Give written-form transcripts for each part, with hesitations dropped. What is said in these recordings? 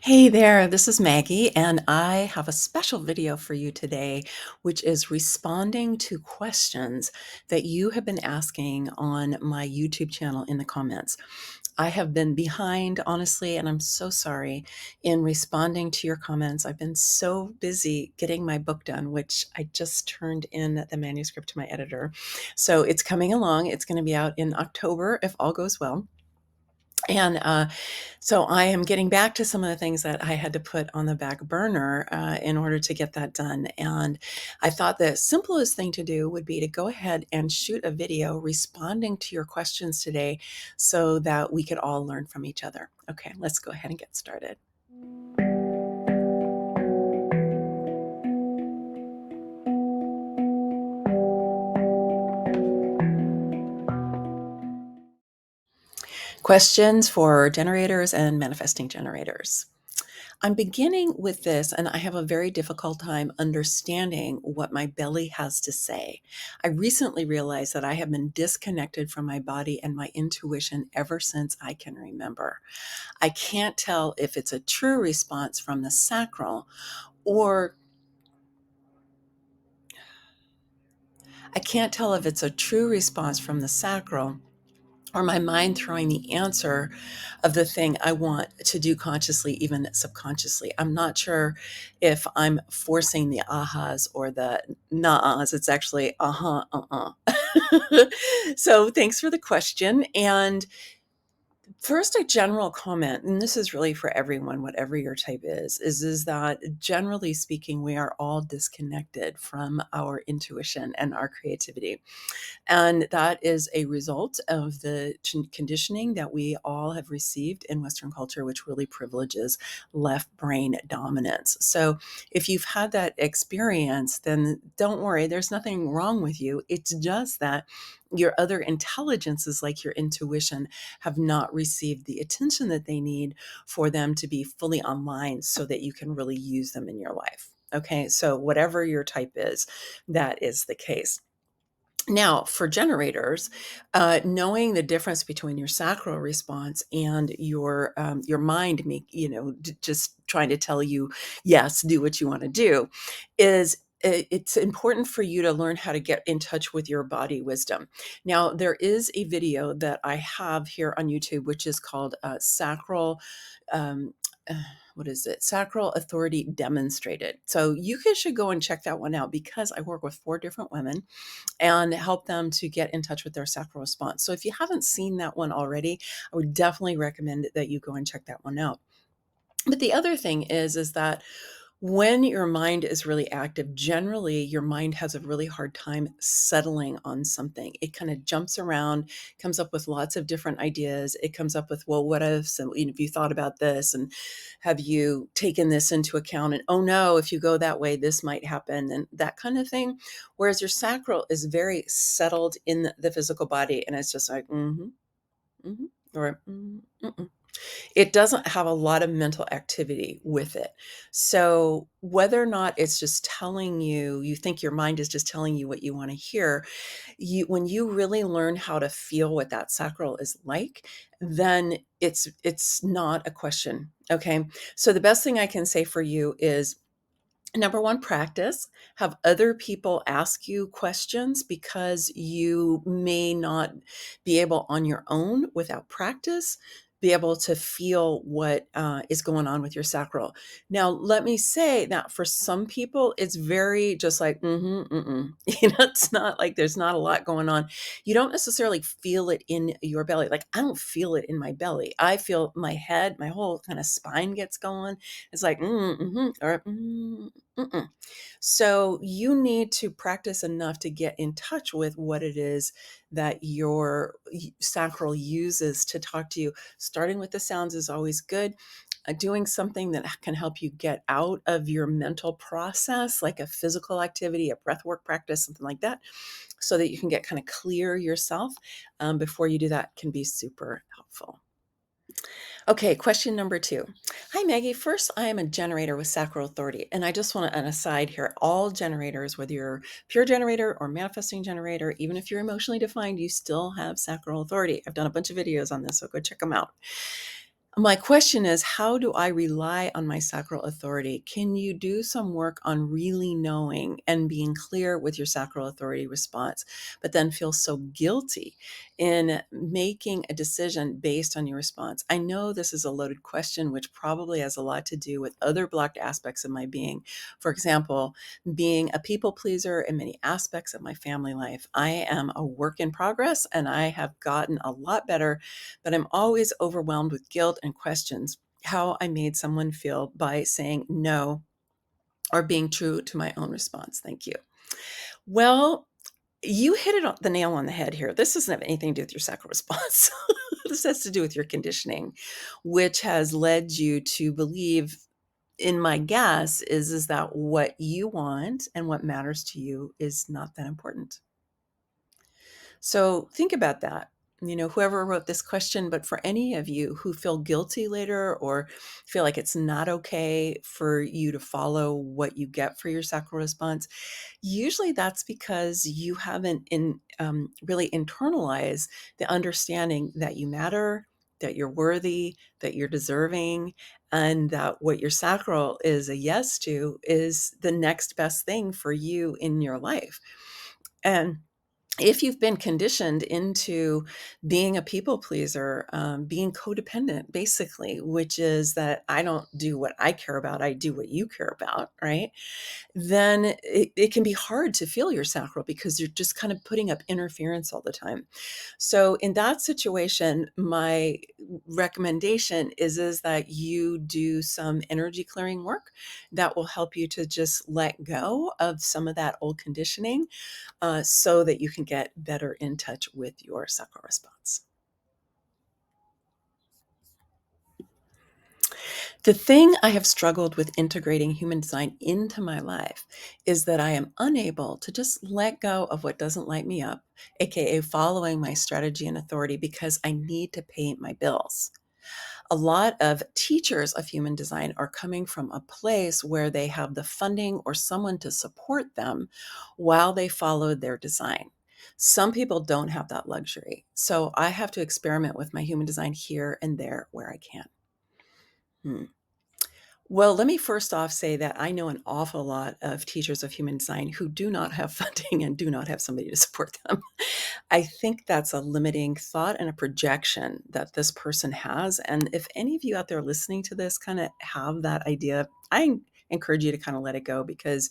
Hey there, this is Maggie, and I have a special video for you today, which is responding to questions that you have been asking on my YouTube channel in the comments. I have been behind, honestly, and I'm so sorry in responding to your comments. I've been so busy getting my book done, which I just turned in the manuscript to my editor. So it's coming along. It's going to be out in October if all goes well. And so I am getting back to some of the things that I had to put on the back burner in order to get that done. And I thought the simplest thing to do would be to go ahead and shoot a video responding to your questions today so that we could all learn from each other. Okay, let's go ahead and get started. Questions for generators and manifesting generators. I'm beginning with this, and I have a very difficult time understanding what my belly has to say. I recently realized that I have been disconnected from my body and my intuition ever since I can remember. I can't tell if it's a true response from the sacral or I can't tell if it's a true response from the sacral or my mind throwing the answer of the thing I want to do consciously, even subconsciously. I'm not sure if I'm forcing the ahas or the nah-ahs. It's actually uh-huh, uh-uh. So thanks for the question. And first, a general comment, and this is really for everyone, whatever your type is that generally speaking, we are all disconnected from our intuition and our creativity. And that is a result of the conditioning that we all have received in Western culture, which really privileges left brain dominance. So if you've had that experience, then don't worry, there's nothing wrong with you. It's just that your other intelligences, like your intuition, have not received the attention that they need for them to be fully online so that you can really use them in your life. Okay, so whatever your type is, that is the case. Now, for generators, knowing the difference between your sacral response and your mind, just trying to tell you, yes, do what you want to do, is it's important for you to learn how to get in touch with your body wisdom. Now, there is a video that I have here on YouTube, which is called Sacral. Um, uh, what is it? Sacral Authority Demonstrated. So should go and check that one out because I work with 4 different women and help them to get in touch with their sacral response. So if you haven't seen that one already, I would definitely recommend that you go and check that one out. But the other thing is that when your mind is really active, generally your mind has a really hard time settling on something. It kind of jumps around, comes up with lots of different ideas. It comes up with, well, what if, so, have you thought about this? And have you taken this into account? And, oh no, if you go that way, this might happen, and that kind of thing. Whereas your sacral is very settled in the physical body. And it's just like, or mm-mm. It doesn't have a lot of mental activity with it. So whether or not it's just telling you, you think your mind is just telling you what you want to hear, when you really learn how to feel what that sacral is like, then it's not a question. Okay. So the best thing I can say for you is, number one, practice. Have other people ask you questions because you may not be able on your own without practice be able to feel what is going on with your sacral. Now, let me say that for some people, it's very just like, it's not like there's not a lot going on. You don't necessarily feel it in your belly. Like, I don't feel it in my belly. I feel my head, my whole kind of spine gets going. It's like, or mm-mm. So you need to practice enough to get in touch with what it is that your sacral uses to talk to you. Starting with the sounds is always good. Doing something that can help you get out of your mental process, like a physical activity, a breathwork practice, something like that, so that you can get kind of clear yourself before you do that, can be super helpful. Okay, question number 2. Hi, Maggie. First, I am a generator with sacral authority. And I just want to, an aside here, all generators, whether you're pure generator or manifesting generator, even if you're emotionally defined, you still have sacral authority. I've done a bunch of videos on this, so go check them out. My question is, how do I rely on my sacral authority? Can you do some work on really knowing and being clear with your sacral authority response, but then feel so guilty in making a decision based on your response? I know this is a loaded question, which probably has a lot to do with other blocked aspects of my being. For example, being a people pleaser in many aspects of my family life. I am a work in progress and I have gotten a lot better, but I'm always overwhelmed with guilt and questions how I made someone feel by saying no or being true to my own response. Thank you. Well, you hit it on the nail on the head here. This doesn't have anything to do with your sacral response. This has to do with your conditioning, which has led you to believe, in my guess, is that what you want and what matters to you is not that important. So think about that. Whoever wrote this question, but for any of you who feel guilty later or feel like it's not okay for you to follow what you get for your sacral response, usually that's because you haven't really internalized the understanding that you matter, that you're worthy, that you're deserving, and that what your sacral is a yes to is the next best thing for you in your life. And if you've been conditioned into being a people pleaser, being codependent, basically, which is that I don't do what I care about, I do what you care about, right? Then it can be hard to feel your sacral because you're just kind of putting up interference all the time. So in that situation, my recommendation is that you do some energy clearing work that will help you to just let go of some of that old conditioning, so that you can get better in touch with your sacral response. The thing I have struggled with integrating human design into my life is that I am unable to just let go of what doesn't light me up, aka following my strategy and authority, because I need to pay my bills. A lot of teachers of human design are coming from a place where they have the funding or someone to support them while they follow their design. Some people don't have that luxury. So I have to experiment with my human design here and there where I can. Hmm. Well, let me first off say that I know an awful lot of teachers of human design who do not have funding and do not have somebody to support them. I think that's a limiting thought and a projection that this person has. And if any of you out there listening to this kind of have that idea, I encourage you to kind of let it go, because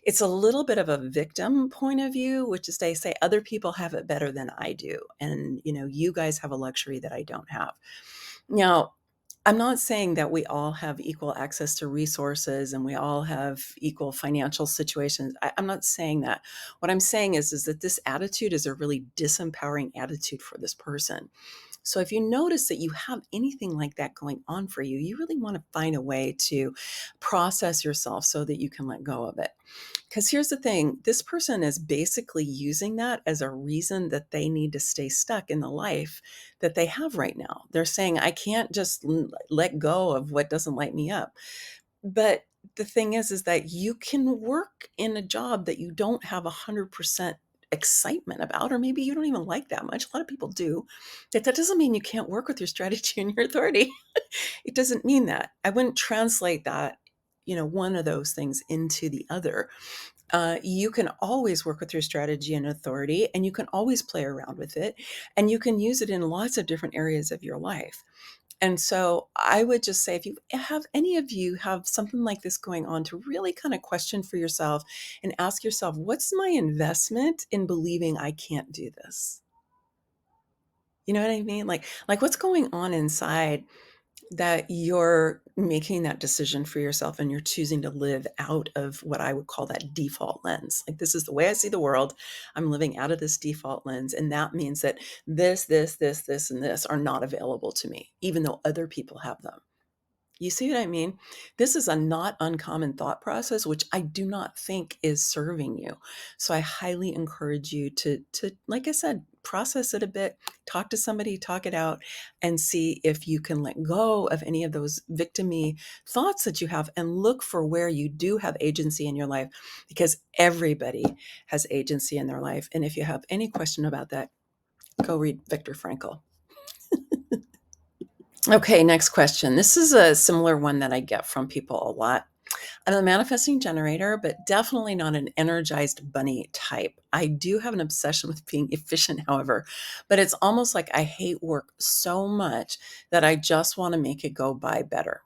it's a little bit of a victim point of view, which is they say other people have it better than I do. And, you guys have a luxury that I don't have. Now, I'm not saying that we all have equal access to resources and we all have equal financial situations. I'm not saying that. What I'm saying is that this attitude is a really disempowering attitude for this person. So if you notice that you have anything like that going on for you, you really want to find a way to process yourself so that you can let go of it. Because here's the thing, this person is basically using that as a reason that they need to stay stuck in the life that they have right now. They're saying, I can't just let go of what doesn't light me up. But the thing is that you can work in a job that you don't have 100% excitement about, or maybe you don't even like that much. A lot of people do. That doesn't mean you can't work with your strategy and your authority. It doesn't mean that. I wouldn't translate that, one of those things into the other. You can always work with your strategy and authority, and you can always play around with it, and you can use it in lots of different areas of your life. And so I would just say, if you have any of you have something like this going on, to really kind of question for yourself and ask yourself, what's my investment in believing I can't do this? You know what I mean? Like what's going on inside that you're making that decision for yourself and you're choosing to live out of what I would call that default lens. Like, this is the way I see the world. I'm living out of this default lens. And that means that this, and this are not available to me, even though other people have them. You see what I mean? This is a not uncommon thought process, which I do not think is serving you. So I highly encourage you to, like I said, process it a bit, talk to somebody, talk it out, and see if you can let go of any of those victim-y thoughts that you have and look for where you do have agency in your life, because everybody has agency in their life. And if you have any question about that, go read Viktor Frankl. Okay, next question. This is a similar one that I get from people a lot. I'm a manifesting generator, but definitely not an energized bunny type. I do have an obsession with being efficient, however, but it's almost like I hate work so much that I just want to make it go by better.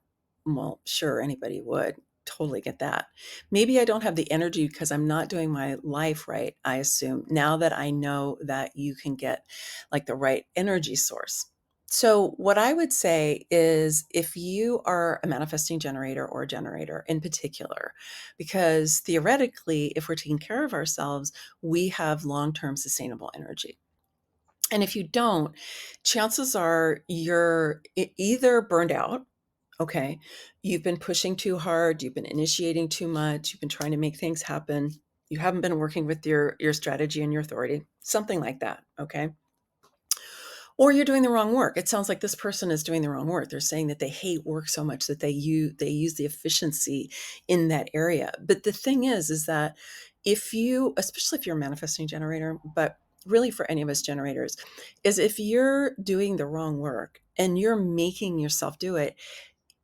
Well, sure, anybody would. Totally get that. Maybe I don't have the energy because I'm not doing my life right, I assume, now that I know that you can get like the right energy source. So, what I would say is if you are a manifesting generator or a generator in particular, because theoretically, if we're taking care of ourselves, we have long term sustainable energy. And if you don't, chances are you're either burned out. Okay. You've been pushing too hard. You've been initiating too much. You've been trying to make things happen. You haven't been working with your strategy and your authority, something like that. Okay. Or you're doing the wrong work. It sounds like this person is doing the wrong work. They're saying that they hate work so much that they use the efficiency in that area. But the thing is that if you, especially if you're a manifesting generator, but really for any of us generators, is if you're doing the wrong work and you're making yourself do it,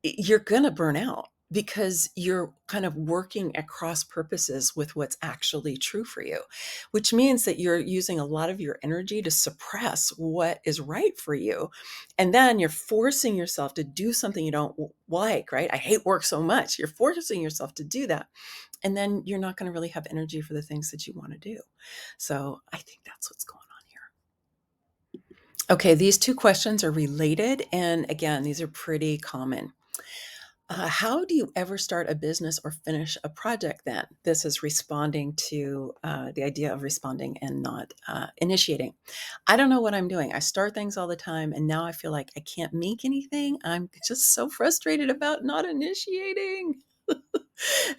you're going to burn out because you're kind of working at cross purposes with what's actually true for you, which means that you're using a lot of your energy to suppress what is right for you. And then you're forcing yourself to do something you don't like, right? I hate work so much. You're forcing yourself to do that. And then you're not going to really have energy for the things that you want to do. So I think that's what's going on here. Okay, these two questions are related. And again, these are pretty common. How do you ever start a business or finish a project then? This is responding to the idea of responding and not initiating. I don't know what I'm doing. I start things all the time, and now I feel like I can't make anything. I'm just so frustrated about not initiating.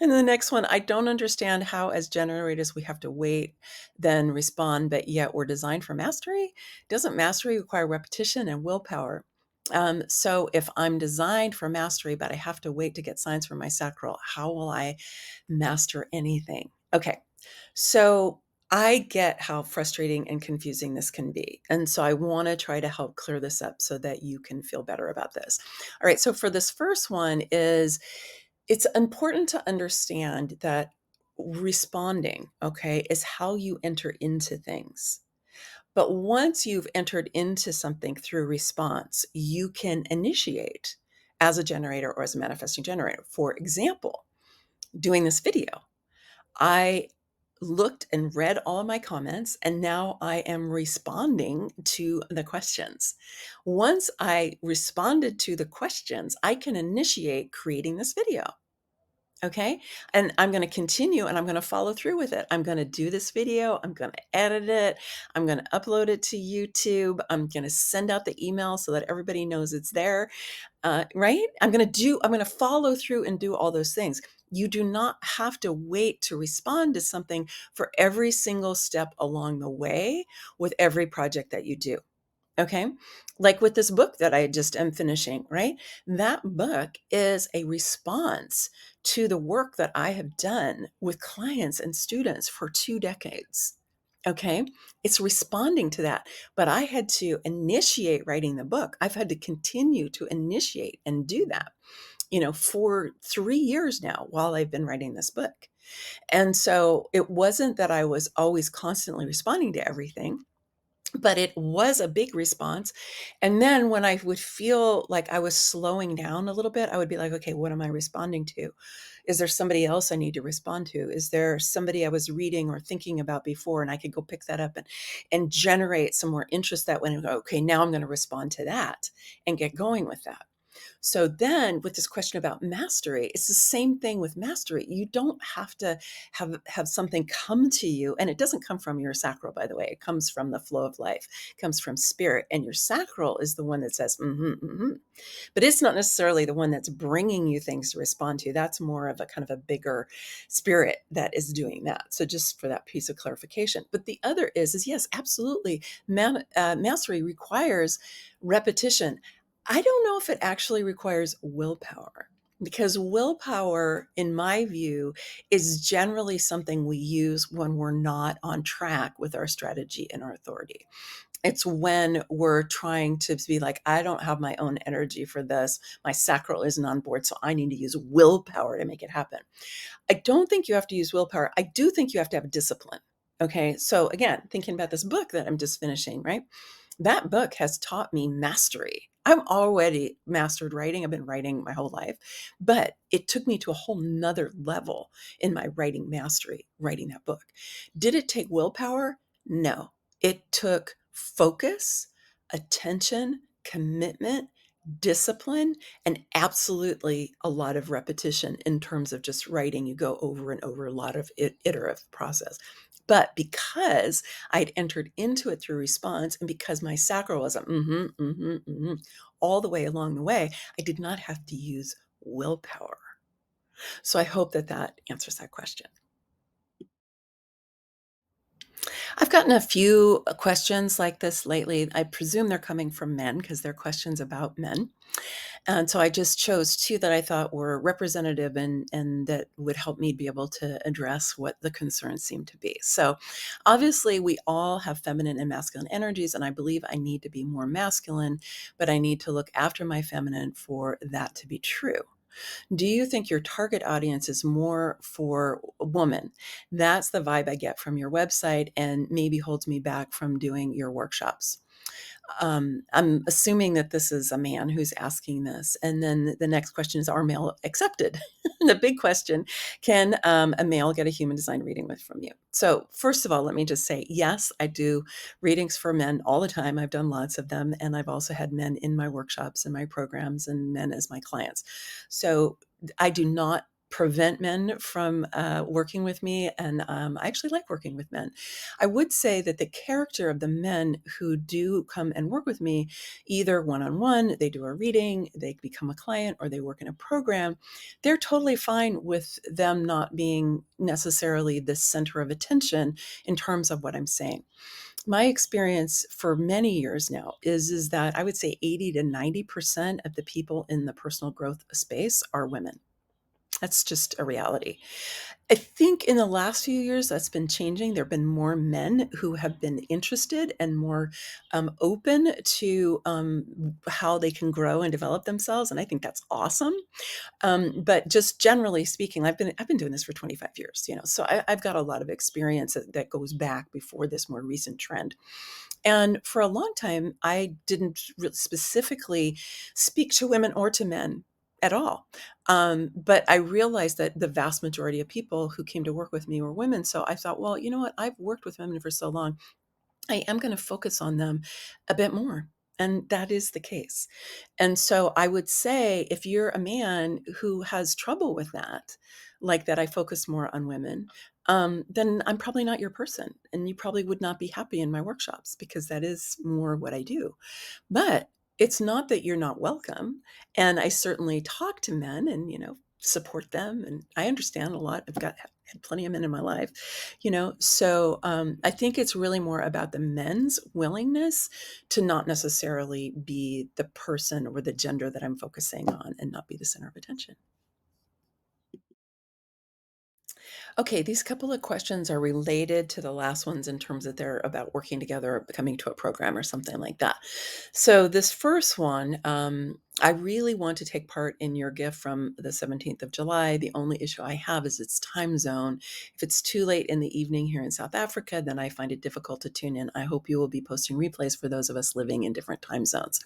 And the next one, I don't understand how, as generators, we have to wait, then respond, but yet we're designed for mastery. Doesn't mastery require repetition and willpower? So if I'm designed for mastery, but I have to wait to get signs from my sacral, how will I master anything? Okay. So I get how frustrating and confusing this can be. And so I want to try to help clear this up so that you can feel better about this. All right. So for this first one is it's important to understand that responding, okay, is how you enter into things. But once you've entered into something through response, you can initiate as a generator or as a manifesting generator. For example, doing this video, I looked and read all of my comments, and now I am responding to the questions. Once I responded to the questions, I can initiate creating this video. Okay. And I'm going to continue and I'm going to follow through with it. I'm going to do this video. I'm going to edit it. I'm going to upload it to YouTube. I'm going to send out the email so that everybody knows it's there. Right. I'm going to follow through and do all those things. You do not have to wait to respond to something for every single step along the way with every project that you do. Okay. Like with this book that I just am finishing, right? That book is a response to the work that I have done with clients and students for 2 decades. Okay. It's responding to that. But I had to initiate writing the book. I've had to continue to initiate and do that, for 3 years now while I've been writing this book. And so it wasn't that I was always constantly responding to everything, but it was a big response. And then when I would feel like I was slowing down a little bit, I would be like, okay, what am I responding to? Is there somebody else I need to respond to? Is there somebody I was reading or thinking about before and I could go pick that up and generate some more interest that way and go, okay, now I'm going to respond to that and get going with that. So then with this question about mastery, it's the same thing with mastery. You don't have to have something come to you. And it doesn't come from your sacral, by the way. It comes from the flow of life. It comes from spirit. And your sacral is the one that says, but it's not necessarily the one that's bringing you things to respond to. That's more of a kind of a bigger spirit that is doing that. So just for that piece of clarification. But the other is yes, absolutely. Mastery requires repetition. I don't know if it actually requires willpower, because willpower, in my view, is generally something we use when we're not on track with our strategy and our authority. It's when we're trying to be like, I don't have my own energy for this. My sacral isn't on board, so I need to use willpower to make it happen. I don't think you have to use willpower. I do think you have to have discipline. Okay. So again, thinking about this book that I'm just finishing, right? That book has taught me mastery. I'm already mastered writing. I've been writing my whole life, but it took me to a whole nother level in my writing mastery, writing that book. Did it take willpower? No. It took focus, attention, commitment, discipline, and absolutely a lot of repetition in terms of just writing. You go over and over a lot of iterative process. But because I'd entered into it through response, and because my sacral was a all the way along the way, I did not have to use willpower. So I hope that that answers that question. I've gotten a few questions like this lately. I presume they're coming from men because they're questions about men. And so I just chose two that I thought were representative and that would help me be able to address what the concerns seem to be. So obviously, we all have feminine and masculine energies, and I believe I need to be more masculine, but I need to look after my feminine for that to be true. Do you think your target audience is more for a woman? That's the vibe I get from your website and maybe holds me back from doing your workshops. I'm assuming that this is a man who's asking this. And then the next question is, are male accepted? The big question, can a male get a human design reading with from you? So first of all, let me just say, yes, I do readings for men all the time. I've done lots of them. And I've also had men in my workshops and my programs and men as my clients. So I do not prevent men from working with me. And I actually like working with men. I would say that the character of the men who do come and work with me, either one-on-one, they do a reading, they become a client, or they work in a program, they're totally fine with them not being necessarily the center of attention in terms of what I'm saying. My experience for many years now is that I would say 80 to 90% of the people in the personal growth space are women. That's just a reality. I think in the last few years that's been changing. There have been more men who have been interested and more open to how they can grow and develop themselves, and I think that's awesome. But just generally speaking, I've been doing this for 25 years, so I've got a lot of experience that goes back before this more recent trend. And for a long time, I didn't really specifically speak to women or to men at all. But I realized that the vast majority of people who came to work with me were women. So I thought, well, you know what? I've worked with women for so long. I am going to focus on them a bit more. And that is the case. And so I would say if you're a man who has trouble with that, like that I focus more on women, then I'm probably not your person. And you probably would not be happy in my workshops because that is more what I do. But it's not that you're not welcome. And I certainly talk to men and, support them. And I understand a lot. Had plenty of men in my life, So I think it's really more about the men's willingness to not necessarily be the person or the gender that I'm focusing on and not be the center of attention. Okay, these couple of questions are related to the last ones in terms that they're about working together, coming to a program or something like that. So this first one, I really want to take part in your gift from the 17th of July. The only issue I have is its time zone. If it's too late in the evening here in South Africa, then I find it difficult to tune in. I hope you will be posting replays for those of us living in different time zones.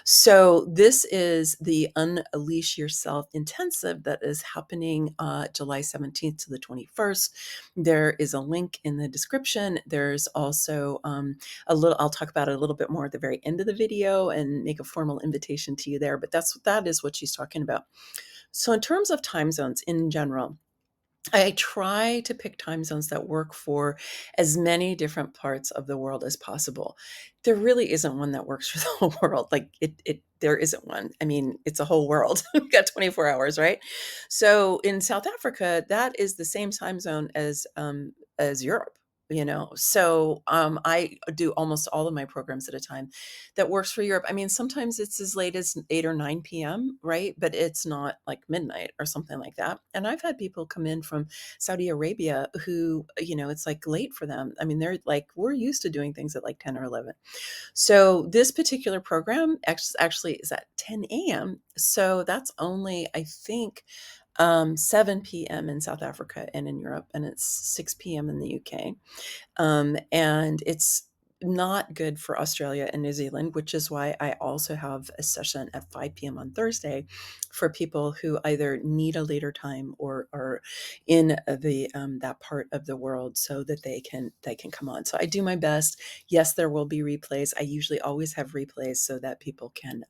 So this is the Unleash Yourself Intensive that is happening July 17th to the 21st. There is a link in the description. There's also I'll talk about it a little bit more at the very end of the video and make a formal invitation to you there. But that is what she's talking about. So in terms of time zones in general, I try to pick time zones that work for as many different parts of the world as possible. There really isn't one that works for the whole world. Like there isn't one. I mean, it's a whole world. We've got 24 hours, right? So in South Africa, that is the same time zone as Europe. So I do almost all of my programs at a time that works for Europe. I mean, sometimes it's as late as 8 or 9 p.m., right? But it's not like midnight or something like that. And I've had people come in from Saudi Arabia who, it's like late for them. I mean, they're like, we're used to doing things at like 10 or 11. So this particular program actually is at 10 a.m. So that's only, I think, 7 p.m. in South Africa and in Europe, and it's 6 p.m. in the UK. And it's not good for Australia and New Zealand, which is why I also have a session at 5 p.m. on Thursday for people who either need a later time or are in the that part of the world, so that they can come on. So I do my best. Yes, there will be replays. I usually always have replays so that people can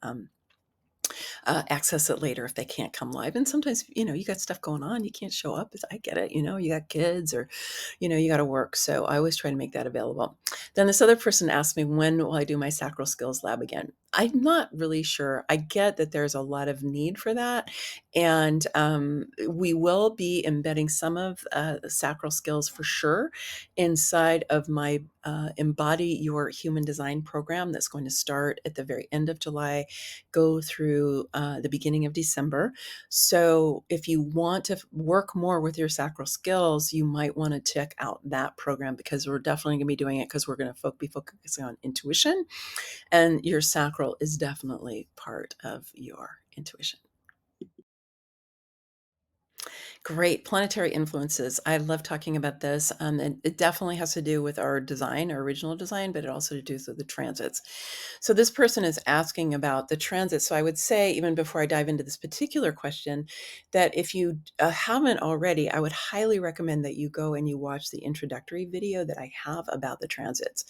access it later if they can't come live. And sometimes, you got stuff going on, you can't show up. I get it. You got kids or, you got to work. So I always try to make that available. Then this other person asked me, when will I do my sacral skills lab again? I'm not really sure. I get that there's a lot of need for that. And we will be embedding some of the sacral skills for sure inside of my Embody Your Human Design program that's going to start at the very end of July, go through the beginning of December. So if you want to work more with your sacral skills, you might want to check out that program, because we're definitely going to be doing it, because we're going to be focusing on intuition, and your sacral is definitely part of your intuition. Great. Planetary influences. I love talking about this. And it definitely has to do with our design, our original design, but it also does with the transits. So this person is asking about the transit. So I would say, even before I dive into this particular question, that if you haven't already, I would highly recommend that you go and you watch the introductory video that I have about the transits.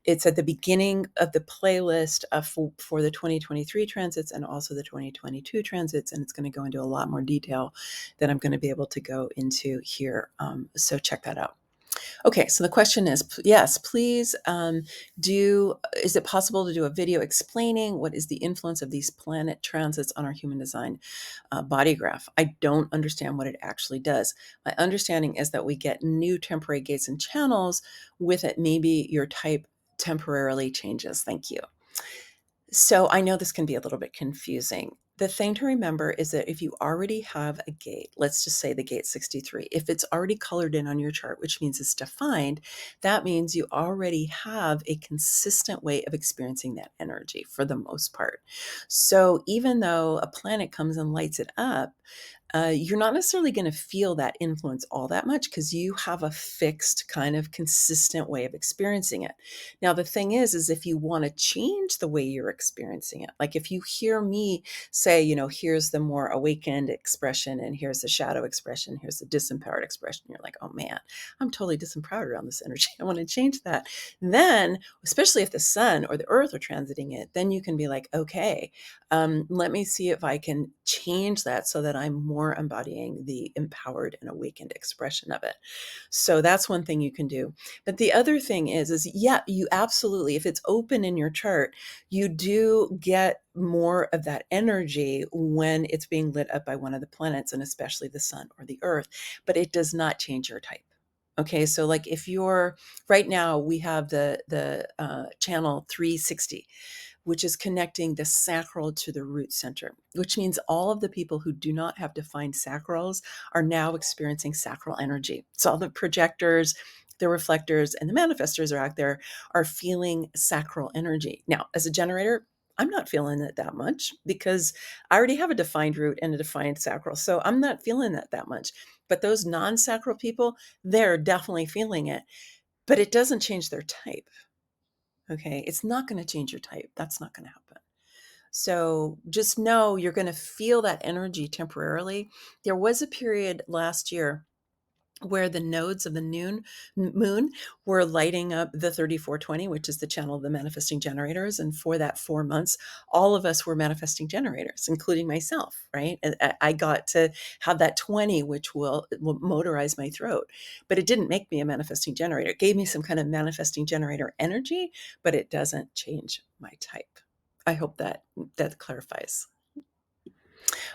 It's at the beginning of the playlist for the 2023 transits and also the 2022 transits. And it's going to go into a lot more detail that I'm going to be able to go into here. So check that out. Okay, so the question is, yes, please is it possible to do a video explaining what is the influence of these planet transits on our human design bodygraph? I don't understand what it actually does. My understanding is that we get new temporary gates and channels. With it, maybe your type temporarily changes. Thank you. So I know this can be a little bit confusing. The thing to remember is that if you already have a gate, let's just say the gate 63, if it's already colored in on your chart, which means it's defined, that means you already have a consistent way of experiencing that energy for the most part. So even though a planet comes and lights it up, you're not necessarily going to feel that influence all that much, because you have a fixed kind of consistent way of experiencing it. Now, the thing is if you want to change the way you're experiencing it, like if you hear me say, here's the more awakened expression and here's the shadow expression, here's the disempowered expression, you're like, oh man, I'm totally disempowered around this energy. I want to change that. Then, especially if the sun or the earth are transiting it, then you can be like, okay, let me see if I can change that so that I'm more embodying the empowered and awakened expression of it. So that's one thing you can do. But the other thing is yeah, you absolutely, if it's open in your chart, you do get more of that energy when it's being lit up by one of the planets, and especially the sun or the earth, but it does not change your type. Okay, so like if you're right now, we have the channel 360, which is connecting the sacral to the root center, which means all of the people who do not have defined sacrals are now experiencing sacral energy. So all the projectors, the reflectors, and the manifestors are out there are feeling sacral energy. Now, as a generator, I'm not feeling it that much because I already have a defined root and a defined sacral. So I'm not feeling that much. But those non-sacral people, they're definitely feeling it, but it doesn't change their type. Okay, it's not going to change your type. That's not going to happen. So just know you're going to feel that energy temporarily. There was a period last year where the nodes of the moon were lighting up the 3420, which is the channel of the manifesting generators. And for that 4 months, all of us were manifesting generators, including myself, right? And I got to have that 20, which will motorize my throat. But it didn't make me a manifesting generator. It gave me some kind of manifesting generator energy, but it doesn't change my type. I hope that clarifies.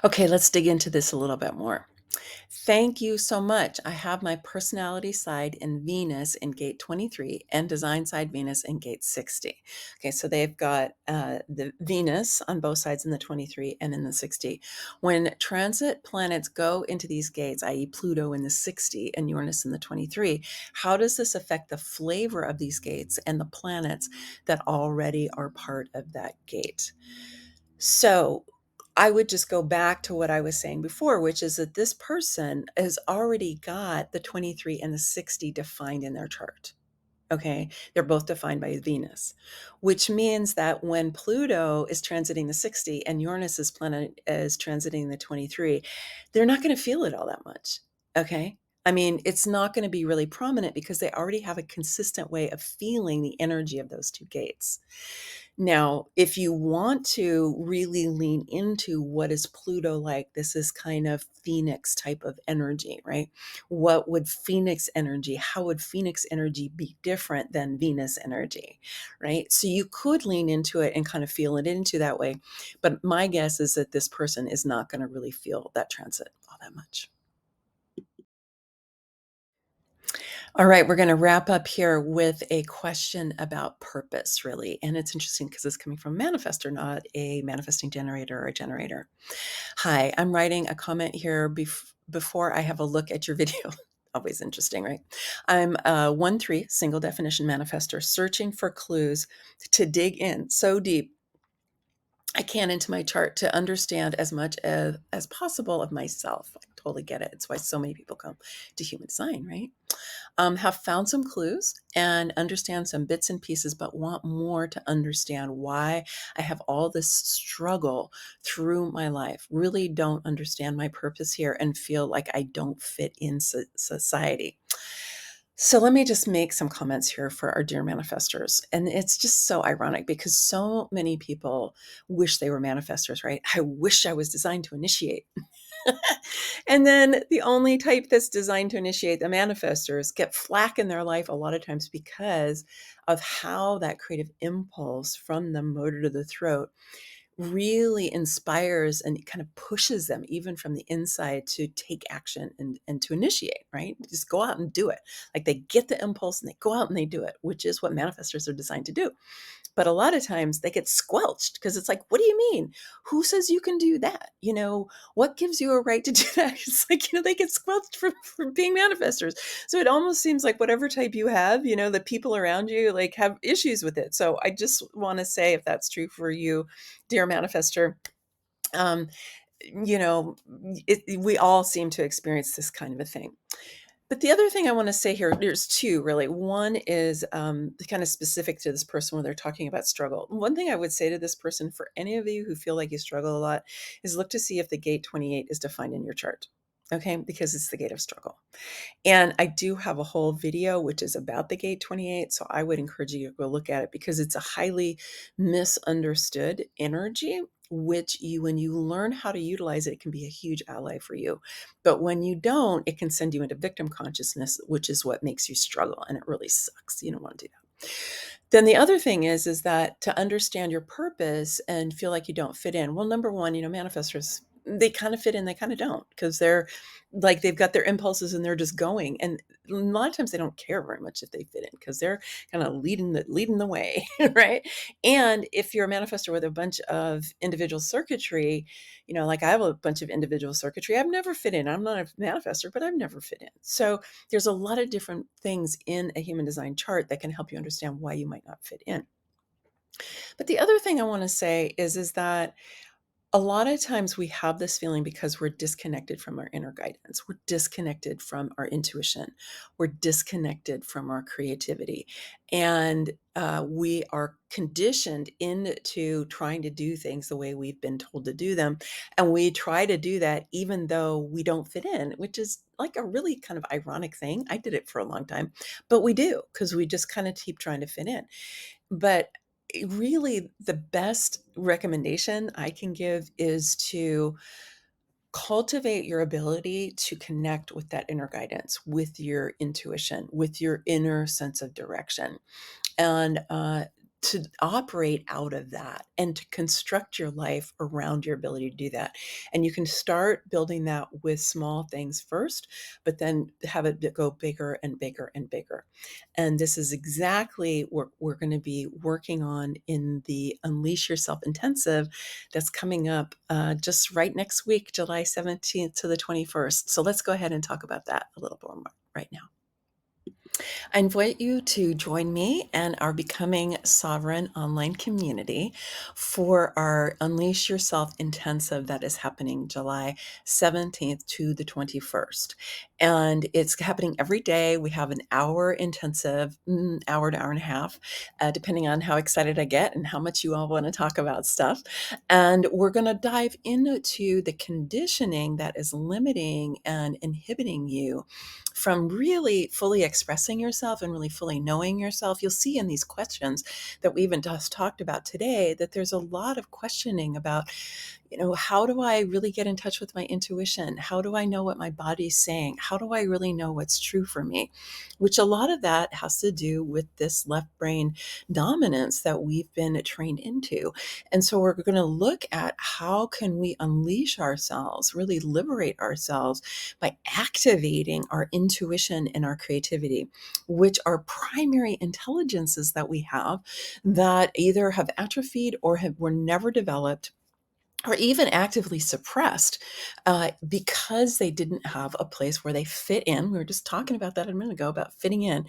Okay, let's dig into this a little bit more. Thank you so much. I have my personality side in Venus in gate 23 and design side Venus in gate 60. Okay, so they've got the Venus on both sides in the 23 and in the 60. When transit planets go into these gates, i.e., Pluto in the 60 and Uranus in the 23, how does this affect the flavor of these gates and the planets that already are part of that gate? So I would just go back to what I was saying before, which is that this person has already got the 23 and the 60 defined in their chart. Okay. They're both defined by Venus, which means that when Pluto is transiting the 60 and Uranus's planet is transiting the 23, they're not going to feel it all that much. Okay. I mean, it's not going to be really prominent because they already have a consistent way of feeling the energy of those two gates. Now, if you want to really lean into what is Pluto like, this is kind of Phoenix type of energy, right? What would Phoenix energy, how would Phoenix energy be different than Venus energy, right? So you could lean into it and kind of feel it into that way. But my guess is that this person is not going to really feel that transit all that much. All right, we're going to wrap up here with a question about purpose, really. And it's interesting because it's coming from a manifestor, not a manifesting generator or a generator. Hi, I'm writing a comment here before I have a look at your video. Always interesting, right? I'm a 1-3 single definition manifestor searching for clues to dig in so deep I can into my chart to understand as much as possible of myself. I totally get it. It's why so many people come to human design, right? Have found some clues and understand some bits and pieces, but want more to understand why I have all this struggle through my life. Really don't understand my purpose here and feel like I don't fit in society. So let me just make some comments here for our dear manifestors. And it's just so ironic because so many people wish they were manifestors, right? I wish I was designed to initiate. And then the only type that's designed to initiate, the manifestors, get flack in their life a lot of times because of how that creative impulse from the motor to the throat really inspires and kind of pushes them even from the inside to take action and to initiate, right? Just go out and do it. Like they get the impulse and they go out and they do it, which is what manifestors are designed to do. But a lot of times they get squelched because it's like, what do you mean? Who says you can do that? What gives you a right to do that? It's like, they get squelched for being manifestors. So it almost seems like whatever type you have, the people around you like have issues with it. So I just want to say, if that's true for you, dear manifestor, um, we all seem to experience this kind of a thing. But the other thing I want to say here, there's two really. One is kind of specific to this person when they're talking about struggle. One thing I would say to this person, for any of you who feel like you struggle a lot, is look to see if the gate 28 is defined in your chart. Okay, because it's the gate of struggle. And I do have a whole video which is about the gate 28. So I would encourage you to go look at it because it's a highly misunderstood energy, which when you learn how to utilize it, it can be a huge ally for you. But when you don't, it can send you into victim consciousness, which is what makes you struggle. And it really sucks. You don't want to do that. Then the other thing is that to understand your purpose and feel like you don't fit in. Well, number one, manifestors, they kind of fit in, they kind of don't, because they're like, they've got their impulses and they're just going. And a lot of times they don't care very much if they fit in because they're kind of leading the way, right? And if you're a manifestor with a bunch of individual circuitry, like I have a bunch of individual circuitry, I've never fit in. I'm not a manifestor, but I've never fit in. So there's a lot of different things in a human design chart that can help you understand why you might not fit in. But the other thing I want to say is that a lot of times we have this feeling because we're disconnected from our inner guidance. We're disconnected from our intuition. We're disconnected from our creativity. And we are conditioned into trying to do things the way we've been told to do them. And we try to do that even though we don't fit in, which is like a really kind of ironic thing. I did it for a long time, but we do because we just kind of keep trying to fit in. But really, the best recommendation I can give is to cultivate your ability to connect with that inner guidance, with your intuition, with your inner sense of direction. And to operate out of that and to construct your life around your ability to do that. And you can start building that with small things first, but then have it go bigger and bigger and bigger. And this is exactly what we're going to be working on in the Unleash Yourself Intensive that's coming up just right next week, July 17th to the 21st. So let's go ahead and talk about that a little more right now. I invite you to join me and our Becoming Sovereign online community for our Unleash Yourself intensive that is happening July 17th to the 21st. And it's happening every day. We have an hour intensive, hour to hour and a half, depending on how excited I get and how much you all want to talk about stuff. And we're going to dive into the conditioning that is limiting and inhibiting you from really fully expressing yourself and really fully knowing yourself. You'll see in these questions that we even just talked about today that there's a lot of questioning about, how do I really get in touch with my intuition? How do I know what my body's saying? How do I really know what's true for me? Which a lot of that has to do with this left brain dominance that we've been trained into. And so we're going to look at how can we unleash ourselves, really liberate ourselves by activating our intuition and our creativity, which are primary intelligences that we have that either have atrophied or were never developed or even actively suppressed because they didn't have a place where they fit in. We were just talking about that a minute ago, about fitting in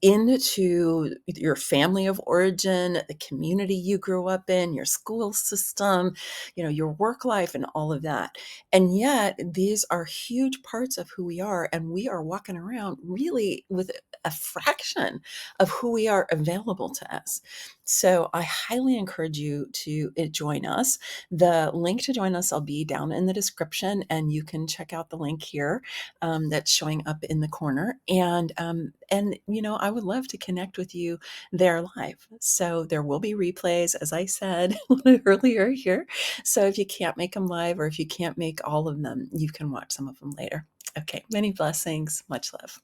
into your family of origin, the community you grew up in, your school system, your work life, and all of that. And yet, these are huge parts of who we are, and we are walking around really with a fraction of who we are available to us. So I highly encourage you to join us. The link to join us, I'll be down in the description, and you can check out the link here that's showing up in the corner. And I would love to connect with you there live. So there will be replays, as I said earlier here. So if you can't make them live, or if you can't make all of them, you can watch some of them later. Okay, many blessings, much love.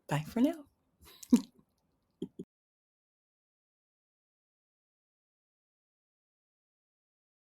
Bye for now.